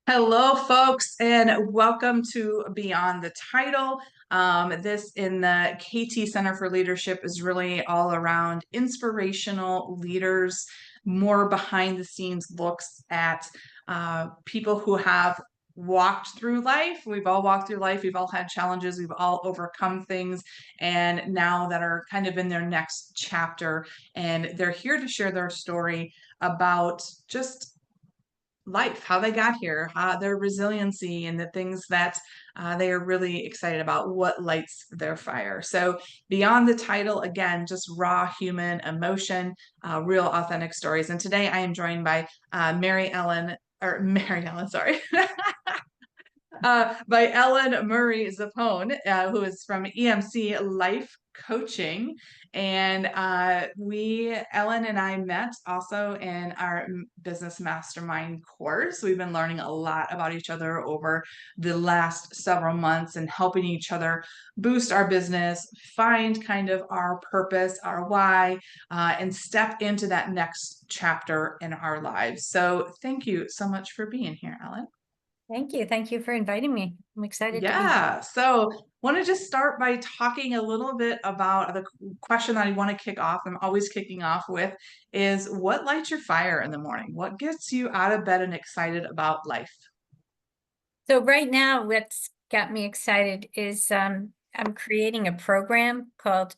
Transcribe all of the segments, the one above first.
Hello, folks, and welcome to Beyond the Title. This in the KT Center for Leadership is really all around inspirational leaders, more behind the scenes looks at people who have walked through life. We've all walked through life, we've all had challenges, we've all overcome things, and now that are kind of in their next chapter. And they're here to share their story about just life, how they got here, their resiliency, and the things that they are really excited about, what lights their fire. So, beyond the title, again, just raw human emotion, real authentic stories. And today I am joined by Mary Ellen, sorry. By Ellen Murray Zappone, who is from EMC Life Coaching. And Ellen and I met also in our business mastermind course. We've been learning a lot about each other over the last several months and helping each other boost our business, find kind of our purpose, our why, and step into that next chapter in our lives. So thank you so much for being here, Ellen. Thank you. Thank you for inviting me. I'm excited to be here. Yeah. So want to just start by talking a little bit about the question that I want to kick off. I'm always kicking off with is what lights your fire in the morning? What gets you out of bed and excited about life? So right now, what's got me excited is I'm creating a program called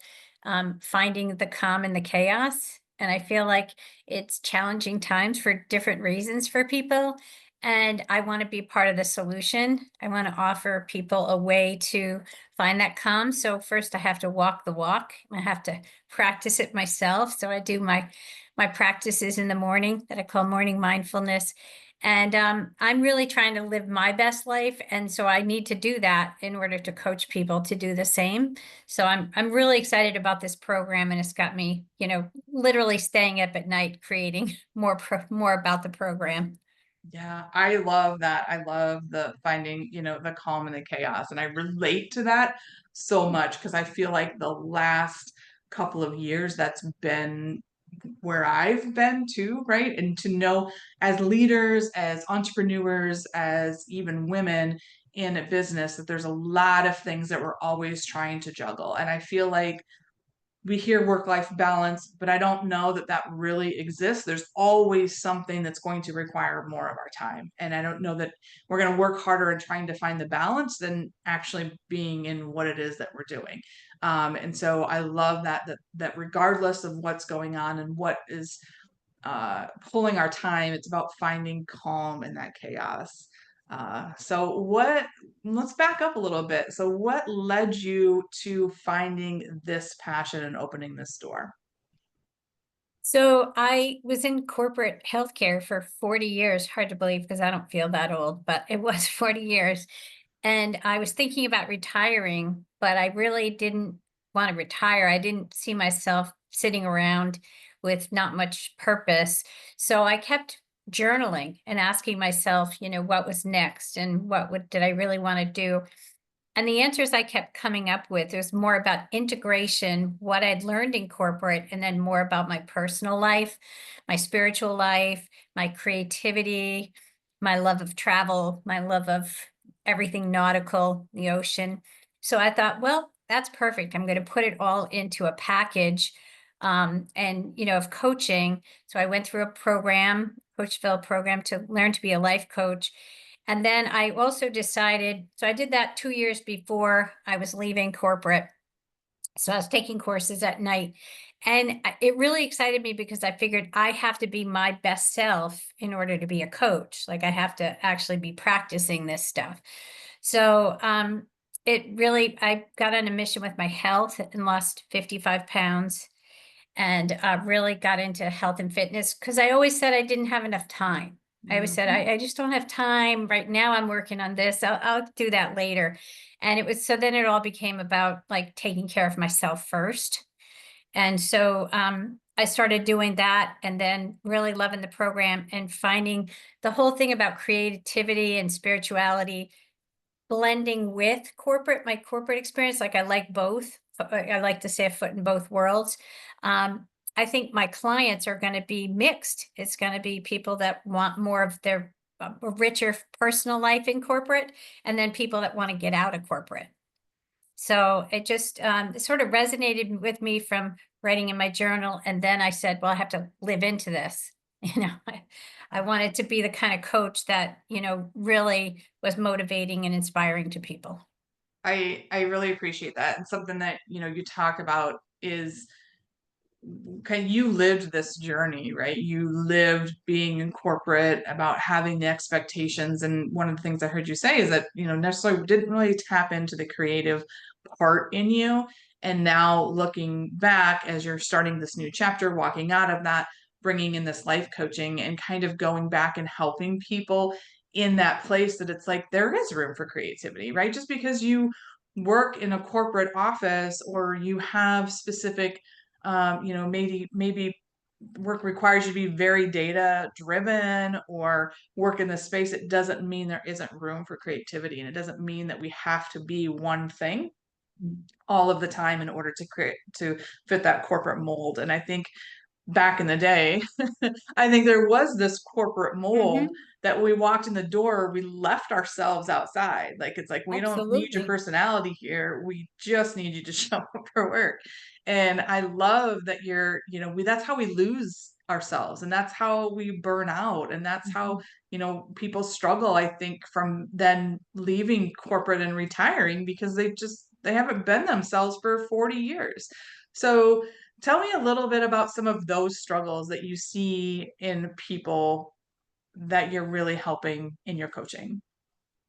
Finding the Calm in the Chaos. And I feel like it's challenging times for different reasons for people. And I want to be part of the solution. I want to offer people a way to find that calm. So first I have to walk the walk. I have to practice it myself. So I do my practices in the morning that I call morning mindfulness. And I'm really trying to live my best life. And so I need to do that in order to coach people to do the same. So I'm really excited about this program, and it's got me, literally staying up at night creating more about the program. Yeah, I love that. I love the finding, the calm in the chaos. And I relate to that so much because I feel like the last couple of years that's been where I've been too, right? And to know as leaders, as entrepreneurs, as even women in a business, that there's a lot of things that we're always trying to juggle. And I feel like we hear work-life balance, but I don't know that that really exists. There's always something that's going to require more of our time. And I don't know that we're going to work harder in trying to find the balance than actually being in what it is that we're doing. And so I love that regardless of what's going on and what is pulling our time, it's about finding calm in that chaos. Let's back up a little bit. So, what led you to finding this passion and opening this door? So I was in corporate healthcare for 40 years. Hard to believe because I don't feel that old, but it was 40 years. And I was thinking about retiring, but I really didn't want to retire. I didn't see myself sitting around with not much purpose. So I kept journaling and asking myself, what was next and did I really want to do? And the answers I kept coming up with was more about integration, what I'd learned in corporate, and then more about my personal life, my spiritual life, my creativity, my love of travel, my love of everything nautical, the ocean. So I thought, well, that's perfect. I'm going to put it all into a package of coaching. So I went through a program, Coachville program, to learn to be a life coach. And then I also decided, so I did that 2 years before I was leaving corporate. So I was taking courses at night. And it really excited me because I figured I have to be my best self in order to be a coach. Like I have to actually be practicing this stuff. So I got on a mission with my health and lost 55 pounds and really got into health and fitness because I always said I didn't have enough time. I always said, Mhm. I just don't have time right now. I'm working on this. I'll do that later. And so then it all became about like taking care of myself first. And so I started doing that and then really loving the program and finding the whole thing about creativity and spirituality blending with my corporate experience. Like I like both. I like to say a foot in both worlds. I think my clients are going to be mixed. It's going to be people that want more of their a richer personal life in corporate, and then people that want to get out of corporate. So it just it sort of resonated with me from writing in my journal. And then I said, well, I have to live into this. I wanted to be the kind of coach that, really was motivating and inspiring to people. I really appreciate that. And something that, you talk about is you lived this journey, right? You lived being in corporate, about having the expectations. And one of the things I heard you say is that, necessarily didn't really tap into the creative part in you. And now looking back as you're starting this new chapter, walking out of that, bringing in this life coaching and kind of going back and helping people in that place that it's like there is room for creativity, right? Just because you work in a corporate office or you have specific maybe work requires you to be very data driven or work in this space, it doesn't mean there isn't room for creativity. And it doesn't mean that we have to be one thing all of the time in order to fit that corporate mold. And I think back in the day, I think there was this corporate mold Hmm. that we walked in the door, we left ourselves outside. Like, it's like, we don't need your Absolutely. personality here. We just need you to show up for work. And I love that that's how we lose ourselves and that's how we burn out. And that's how, Mhm. people struggle, I think, from then leaving corporate and retiring because they haven't been themselves for 40 years. So, tell me a little bit about some of those struggles that you see in people that you're really helping in your coaching.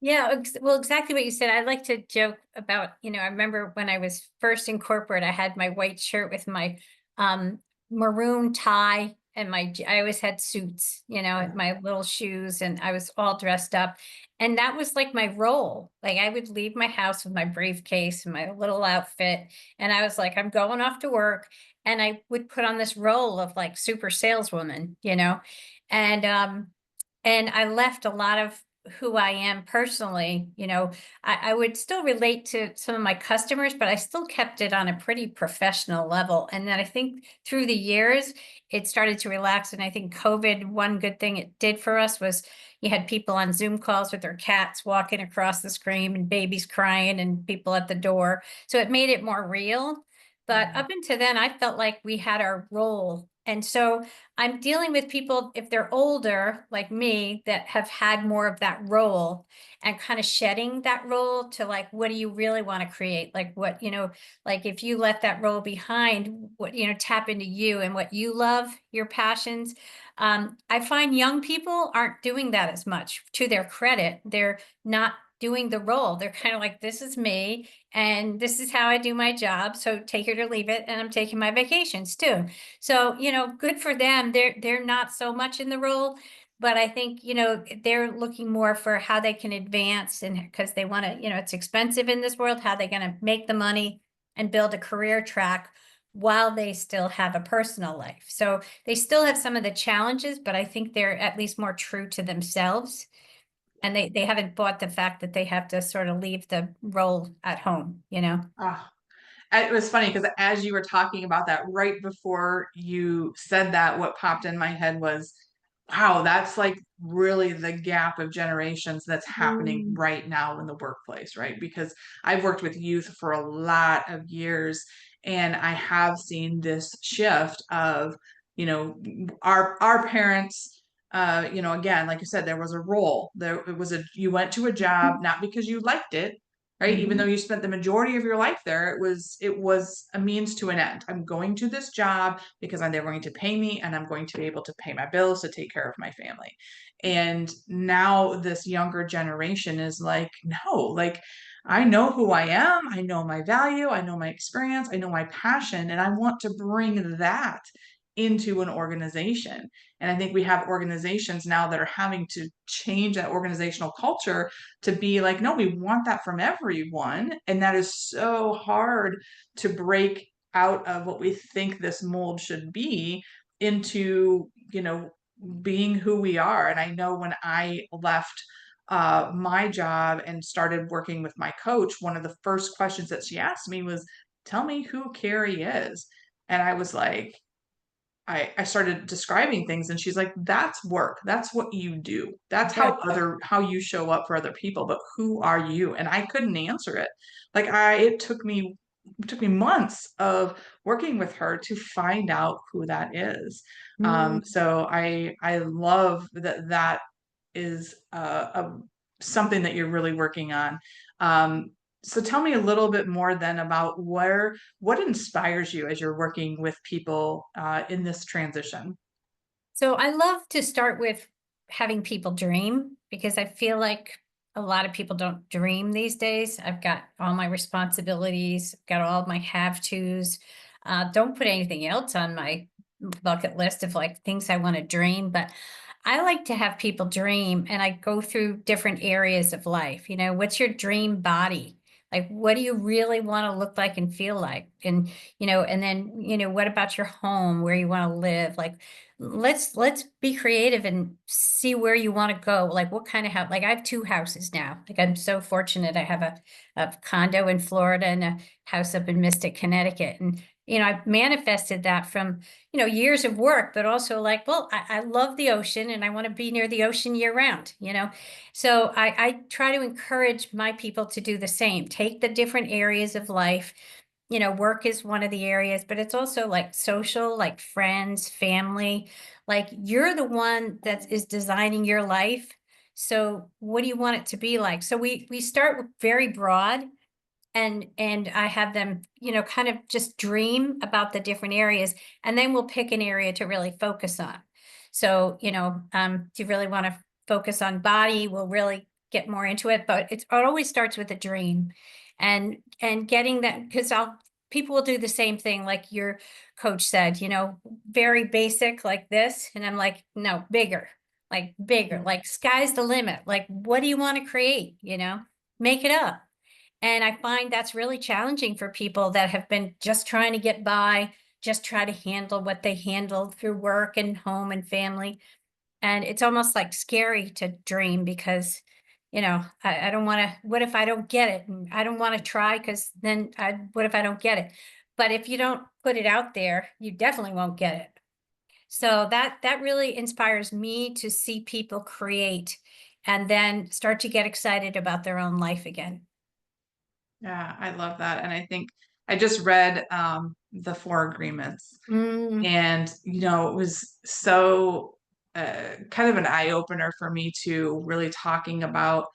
Yeah, well, exactly what you said. I like to joke about, I remember when I was first in corporate, I had my white shirt with my um, maroon tie and I always had suits, my little shoes, and I was all dressed up. And that was like my role. Like I would leave my house with my briefcase and my little outfit. And I was like, I'm going off to work. And I would put on this role of like super saleswoman, and I left a lot of who I am personally. I would still relate to some of my customers, but I still kept it on a pretty professional level. And then I think through the years, it started to relax. And I think COVID, one good thing it did for us was you had people on Zoom calls with their cats walking across the screen and babies crying and people at the door. So it made it more real. But Mhm. up until then, I felt like we had our role. And so I'm dealing with people, if they're older, like me, that have had more of that role and kind of shedding that role to like, what do you really want to create? Like, what, like if you let that role behind, what, tap into you and what you love, your passions. I find young people aren't doing that as much. To their credit, they're not doing the role. They're kind of like, this is me and this is how I do my job. So take it or leave it. And I'm taking my vacations too. So, good for them. They're not so much in the role, but I think, they're looking more for how they can advance and because they want to, it's expensive in this world, how they're going to make the money and build a career track while they still have a personal life. So they still have some of the challenges, but I think they're at least more true to themselves. And they haven't bought the fact that they have to sort of leave the role at home. Ah, it was funny because as you were talking about that, right before you said that, what popped in my head was, wow, that's like really the gap of generations that's happening Mm. right now in the workplace, right? Because I've worked with youth for a lot of years and I have seen this shift of, our parents, again, like you said, there was a role. You went to a job not because you liked it, right? Even though Mhm. you spent the majority of your life there, it was a means to an end. I'm going to this job because they're going to pay me and I'm going to be able to pay my bills to take care of my family. And now this younger generation is like, no, like I know who I am, I know my value, I know my experience, I know my passion, and I want to bring that into an organization. And I think we have organizations now that are having to change that organizational culture to be like, no, we want that from everyone. And that is so hard to break out of what we think this mold should be into, being who we are. And I know when I left my job and started working with my coach, one of the first questions that she asked me was, tell me who Carrie is. And I was like, I started describing things and she's like, that's work. That's what you do. That's Yeah. how you show up for other people, but who are you? And I couldn't answer it. It took me months of working with her to find out who that is. Mm. So I love that is something that you're really working on. Um, so tell me a little bit more then about what inspires you as you're working with people in this transition. So I love to start with having people dream because I feel like a lot of people don't dream these days. I've got all my responsibilities, got all my have tos. Don't put anything else on my bucket list of like things I want to dream, but I like to have people dream and I go through different areas of life. What's your dream body? Like, what do you really want to look like and feel like? And then, what about your home, where you want to live? Like, let's be creative and see where you want to go. Like, what kind of house? Like, I have two houses now. Like, I'm so fortunate. I have a condo in Florida and a house up in Mystic, Connecticut. And I've manifested that from years of work, but also like, well, I love the ocean and I want to be near the ocean year round. So I try to encourage my people to do the same. Take the different areas of life. Work is one of the areas, but it's also like social, like friends, family. Like, you're the one that is designing your life. So what do you want it to be like? So we start with very broad, and I have them, kind of just dream about the different areas, and then we'll pick an area to really focus on. So, do you really want to focus on body? We'll really get more into it, but it always starts with a dream, and getting that, because I'll people will do the same thing, like your coach said, very basic like this, and I'm like, no, bigger, like sky's the limit. Like, what do you want to create? Make it up. And I find that's really challenging for people that have been just trying to get by, just try to handle what they handle through work and home and family. And it's almost like scary to dream because, I don't want to, what if I don't get it? And I don't want to try because what if I don't get it? But if you don't put it out there, you definitely won't get it. So that really inspires me to see people create and then start to get excited about their own life again. Yeah, I love that. And I think I just read the Four Agreements, Mm. and it was so kind of an eye opener for me to really talking about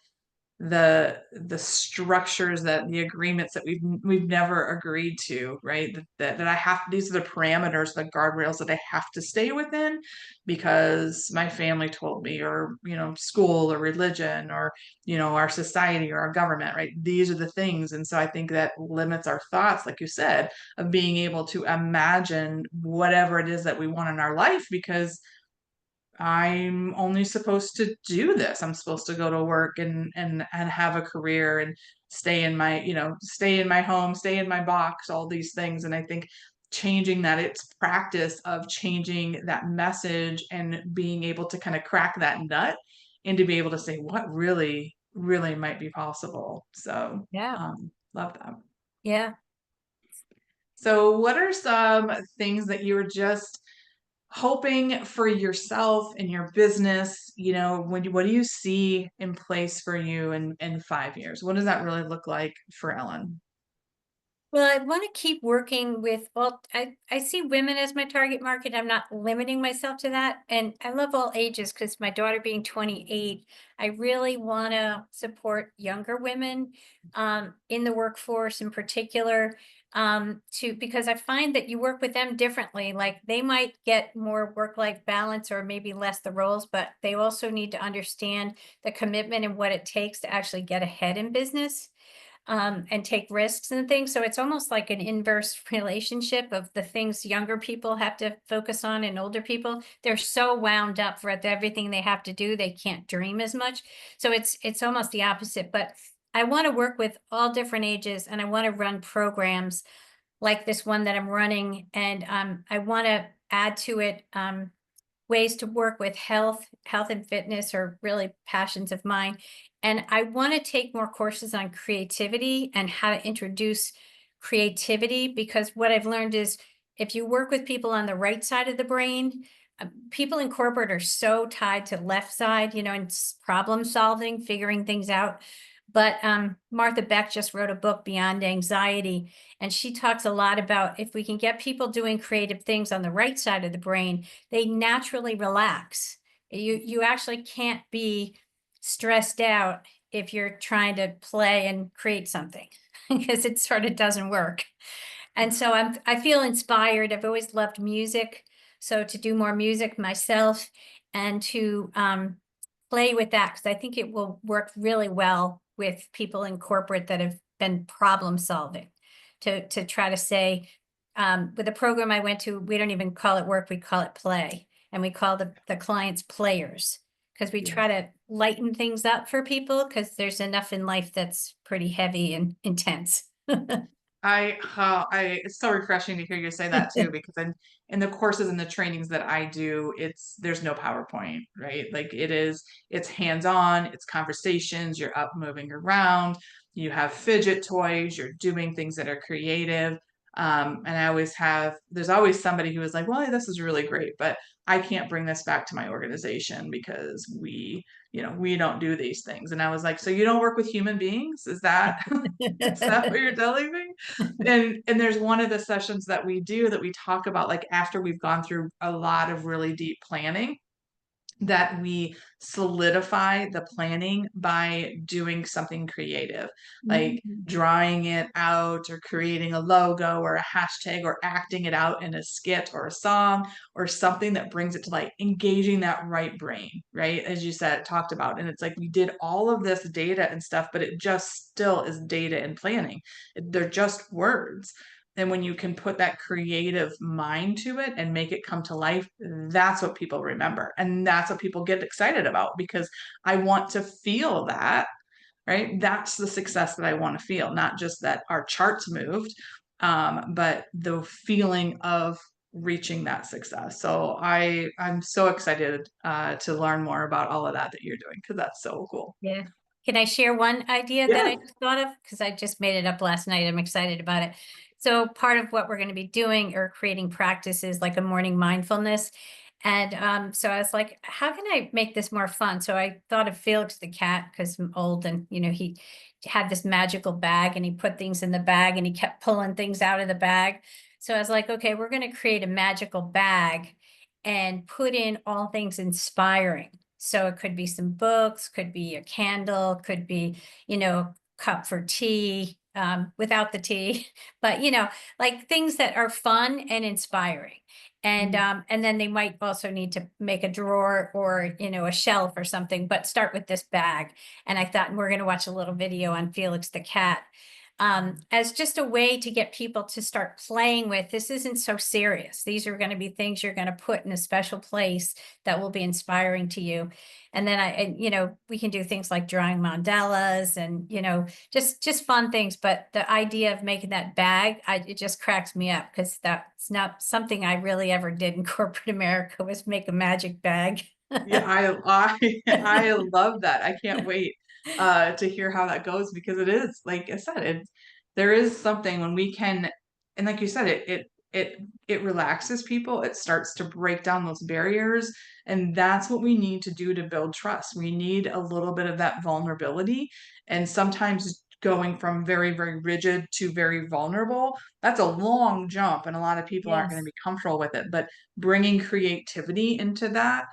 the structures, that the agreements that we've never agreed to, right? That I have, these are the parameters, the guardrails that I have to stay within because my family told me, or school or religion, or our society or our government, right? These are the things. And so I think that limits our thoughts, like you said, of being able to imagine whatever it is that we want in our life, because I'm only supposed to do this. I'm supposed to go to work and have a career and stay in my home, stay in my box, all these things. And I think changing that, it's practice of changing that message and being able to kind of crack that nut and to be able to say what really, really might be possible. So Yeah. love that. Yeah. So what are some things that you were just hoping for yourself and your business? What do you see in place for you in 5 years? What does that really look like for Ellen? Well, I want to keep working with, well, I see women as my target market. I'm not limiting myself to that. And I love all ages because my daughter being 28, I really want to support younger women in the workforce in particular, because I find that you work with them differently. Like, they might get more work-life balance or maybe less the roles, but they also need to understand the commitment and what it takes to actually get ahead in business, and take risks and things. So it's almost like an inverse relationship of the things younger people have to focus on and older people. They're so wound up for everything they have to do, they can't dream as much. So it's almost the opposite. But I want to work with all different ages, and I want to run programs like this one that I'm running, and I want to add to it. Ways to work with health and fitness are really passions of mine. And I want to take more courses on creativity and how to introduce creativity, because what I've learned is if you work with people on the right side of the brain, people in corporate are so tied to left side, and problem solving, figuring things out. But Martha Beck just wrote a book, Beyond Anxiety, and she talks a lot about if we can get people doing creative things on the right side of the brain, they naturally relax. You actually can't be stressed out if you're trying to play and create something because it sort of doesn't work. And so I feel inspired. I've always loved music. So to do more music myself and to play with that, because I think it will work really well with people in corporate that have been problem solving. To try to say, with the program I went to, we don't even call it work, we call it play. And we call the clients players because we Yeah. try to lighten things up for people because there's enough in life that's pretty heavy and intense. It's so refreshing to hear you say that too, because in the courses and the trainings that I do, there's no PowerPoint, right? Like it's hands-on, it's conversations, you're up moving around, you have fidget toys, you're doing things that are creative. And there's always somebody who is like, well, this is really great, but I can't bring this back to my organization because we don't do these things. And I was like, so you don't work with human beings? Is that is that what you're telling me? And there's one of the sessions that we do that we talk about like after we've gone through a lot of really deep planning that we solidify the planning by doing something creative, like Mm. drawing it out or creating a logo or a hashtag or acting it out in a skit or a song or something that brings it to light, engaging that right brain, right? As you said, talked about. And it's like we did all of this data and stuff, but it just still is data and planning. They're just words. And when you can put that creative mind to it and make it come to life, that's what people remember. And that's what people get excited about because I want to feel that, right? That's the success that I want to feel, not just that our charts moved, but the feeling of reaching that success. So I'm so excited to learn more about all of that you're doing because that's so cool. Yeah. Can I share one idea that Yeah. I just thought of? Because I just made it up last night. I'm excited about it. So part of what we're going to be doing or creating practices like a morning mindfulness. And so I was like, how can I make this more fun? So I thought of Felix the cat because I'm old and he had this magical bag and he put things in the bag and he kept pulling things out of the bag. So I was like, okay, we're going to create a magical bag and put in all things inspiring. So it could be some books, could be a candle, could be, cup for tea, without the tea, but like things that are fun and inspiring. And then they might also need to make a drawer or, a shelf or something, but start with this bag. And I thought we're going to watch a little video on Felix the cat. As just a way to get people to start playing with this isn't so serious. These are going to be things you're going to put in a special place that will be inspiring to you. And then we can do things like drawing mandalas and, just fun things. But the idea of making that bag, it just cracks me up because that's not something I really ever did in corporate America was make a magic bag. Yeah, I love that. I can't wait to hear how that goes because it is, like I said, there is something when we can, and like you said, it relaxes people. It starts to break down those barriers, and that's what we need to do to build trust. We need a little bit of that vulnerability, and sometimes going from very, very rigid to very vulnerable, that's a long jump, and a lot of people aren't going to Yes. be comfortable with it. But bringing creativity into that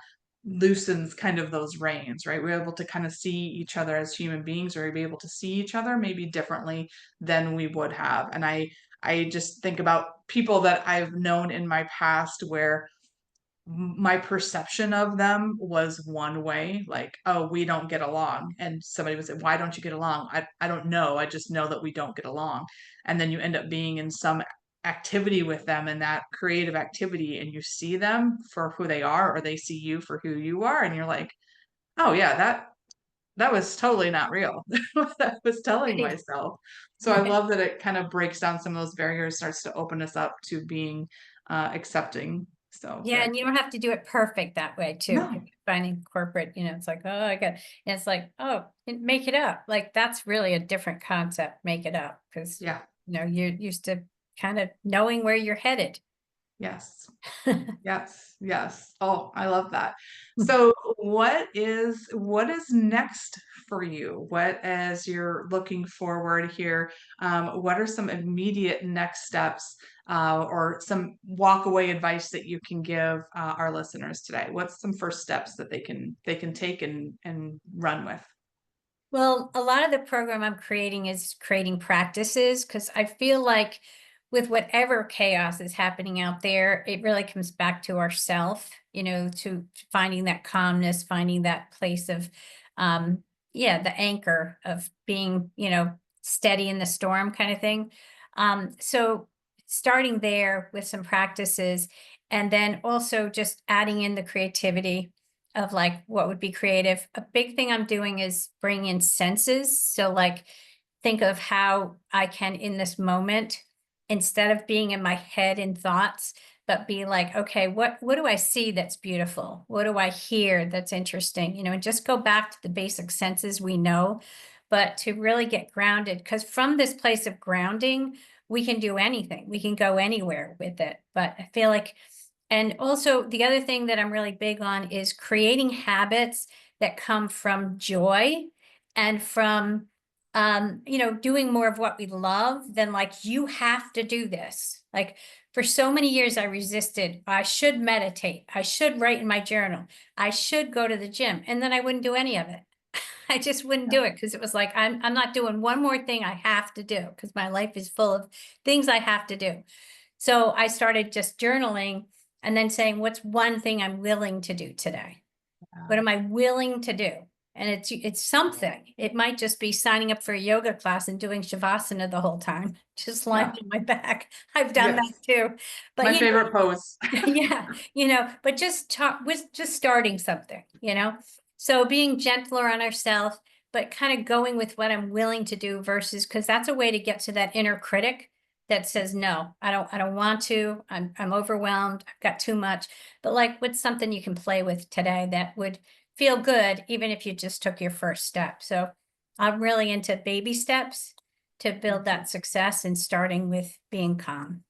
loosens kind of those reins, right? We're able to kind of see each other as human beings, or be able to see each other maybe differently than we would have. And I just think about people that I've known in my past where my perception of them was one way, like, oh, we don't get along. And somebody would say, why don't you get along? I don't know. I just know that we don't get along. And then you end up being in some activity with them in that creative activity and you see them for who they are or they see you for who you are and you're like, oh yeah, that was totally not real. What I was telling Right. myself. So I Right. love that it kind of breaks down some of those barriers, starts to open us up to being accepting. So Yeah, very and you cool. don't have to do it perfect that way too. If No. you're finding corporate, it's like, oh, and it's like, oh, make it up. Like that's really a different concept, make it up, because Yeah. you're used to kind of knowing where you're headed. Yes. Yes, yes. Oh, I love that. So what is next for you? What as you're looking forward here, what are some immediate next steps or some walk away advice that you can give our listeners today? What's some first steps that they can take and run with? Well, a lot of the program I'm creating is creating practices because I feel like with whatever chaos is happening out there, it really comes back to ourself, to finding that calmness, finding that place of, yeah, the anchor of being, steady in the storm kind of thing. So starting there with some practices and then also just adding in the creativity of like what would be creative. A big thing I'm doing is bring in senses. So like think of how I can in this moment, instead of being in my head in thoughts, but be like, okay, what do I see that's beautiful? What do I hear that's interesting? And just go back to the basic senses we know, but to really get grounded. Because from this place of grounding, we can do anything. We can go anywhere with it. But I feel like and also, the other thing that I'm really big on is creating habits that come from joy and from, doing more of what we love than like, you have to do this. Like, for so many years, I resisted. I should meditate. I should write in my journal. I should go to the gym. And then I wouldn't do any of it. I just wouldn't Yeah. do it because it was like, I'm not doing one more thing I have to do because my life is full of things I have to do. So I started just journaling and then saying, what's one thing I'm willing to do today? What am I willing to do? And it's something. It might just be signing up for a yoga class and doing shavasana the whole time, just lying Yeah. on my back. I've done that Yes. too. But My favorite pose. yeah, but just talk with just starting something. So being gentler on ourselves, but kind of going with what I'm willing to do versus because that's a way to get to that inner critic that says, no, I don't want to. I'm overwhelmed. I've got too much. But like what's something you can play with today that would feel good, even if you just took your first step. So I'm really into baby steps to build that success and starting with being calm.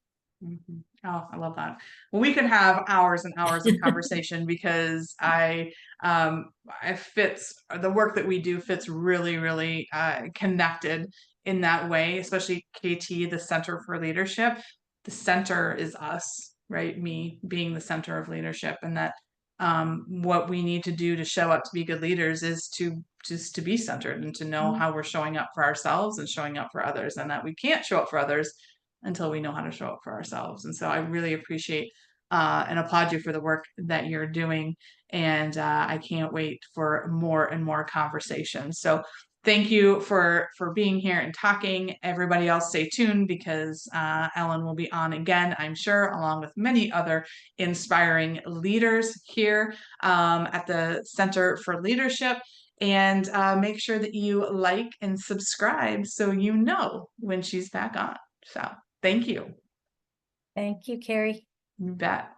Mhm. Oh, I love that. Well, we could have hours and hours of conversation because I fits the work that we do fits really, really connected in that way, especially KT, the Center for Leadership. The center is us, right? Me being the center of leadership, and that what we need to do to show up to be good leaders is to just to be centered and to know how we're showing up for ourselves and showing up for others, and that we can't show up for others until we know how to show up for ourselves. And so I really appreciate and applaud you for the work that you're doing. And I can't wait for more and more conversations. So thank you for being here and talking. Everybody else, stay tuned because Ellen will be on again, I'm sure, along with many other inspiring leaders here at the Center for Leadership. And make sure that you like and subscribe so you know when she's back on. So thank you. Thank you, Carrie. You bet.